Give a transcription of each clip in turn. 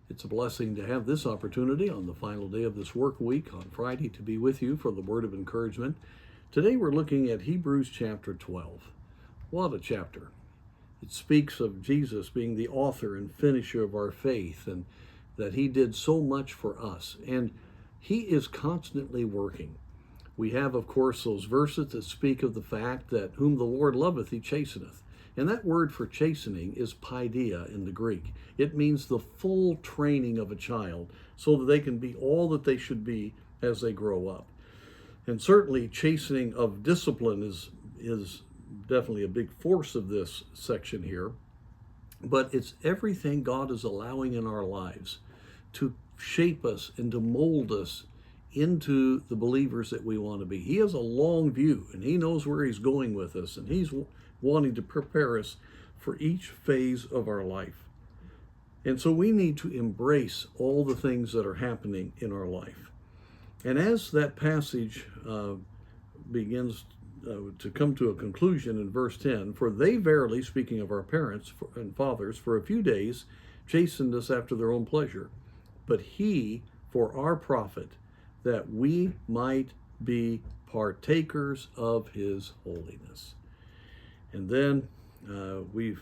It's a blessing to have this opportunity on the final day of this work week on Friday to be with you for the word of encouragement. Today we're looking at Hebrews chapter 12. What a chapter. It speaks of Jesus being the author and finisher of our faith, and that he did so much for us. And he is constantly working. We have, of course, those verses that speak of the fact that whom the Lord loveth, he chasteneth. And that word for chastening is paideia in the Greek. It means the full training of a child so that they can be all that they should be as they grow up. And certainly chastening of discipline is definitely a big force of this section here. But it's everything God is allowing in our lives to shape us and to mold us into the believers that we want to be. He has a long view, and he knows where he's going with us, and he's wanting to prepare us for each phase of our life. And so we need to embrace all the things that are happening in our life. And as that passage begins to come to a conclusion in verse 10, for they verily, speaking of our parents and fathers, for a few days chastened us after their own pleasure, but he for our profit, that we might be partakers of his holiness. And then we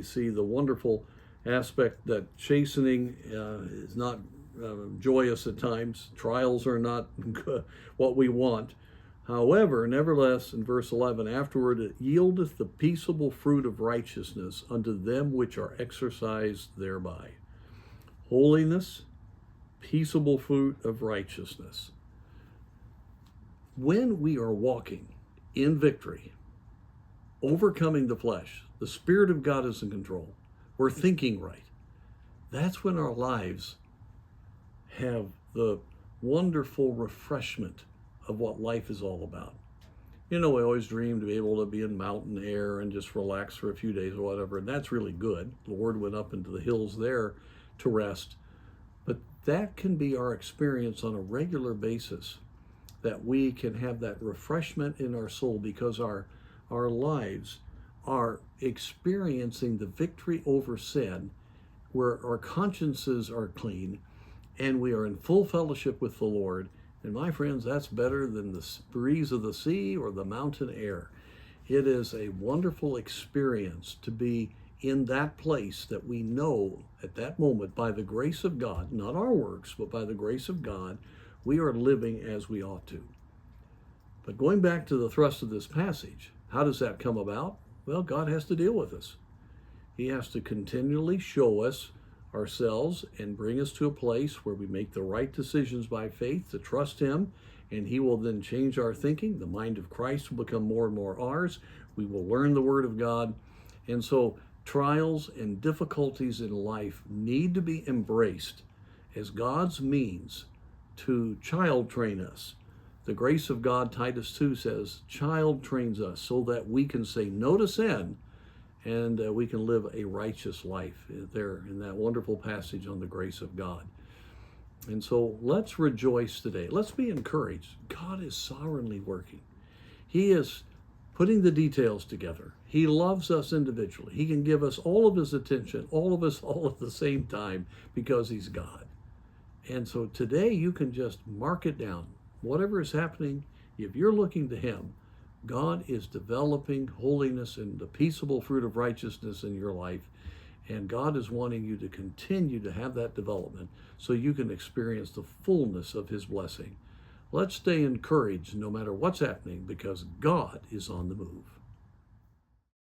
see the wonderful aspect that chastening is not joyous at times. Trials are not what we want. However, nevertheless, in verse 11, afterward it yieldeth the peaceable fruit of righteousness unto them which are exercised thereby. Holiness, peaceable fruit of righteousness. When we are walking in victory, overcoming the flesh, the Spirit of God is in control, we're thinking right, that's when our lives have the wonderful refreshment of what life is all about. You know, we always dream to be able to be in mountain air and just relax for a few days or whatever, and that's really good. The Lord went up into the hills there to rest. But that can be our experience on a regular basis, that we can have that refreshment in our soul because our lives are experiencing the victory over sin, where our consciences are clean and we are in full fellowship with the Lord. And my friends, that's better than the breeze of the sea or the mountain air. It is a wonderful experience to be in that place that we know at that moment, by the grace of God, not our works, but by the grace of God, we are living as we ought to. But going back to the thrust of this passage, how does that come about? Well, God has to deal with us. He has to continually show us ourselves and bring us to a place where we make the right decisions by faith to trust him, and he will then change our thinking. The mind of Christ will become more and more ours. We will learn the word of God. And so trials and difficulties in life need to be embraced as God's means to child train us. The grace of God, Titus 2 says, child trains us so that we can say no to sin, and we can live a righteous life there in that wonderful passage on the grace of God. And so let's rejoice today. Let's be encouraged. God is sovereignly working. He is putting the details together. He loves us individually. He can give us all of his attention, all of us all at the same time, because he's God. And so today you can just mark it down. Whatever is happening, if you're looking to him, God is developing holiness and the peaceable fruit of righteousness in your life. And God is wanting you to continue to have that development so you can experience the fullness of his blessing. Let's stay encouraged no matter what's happening, because God is on the move.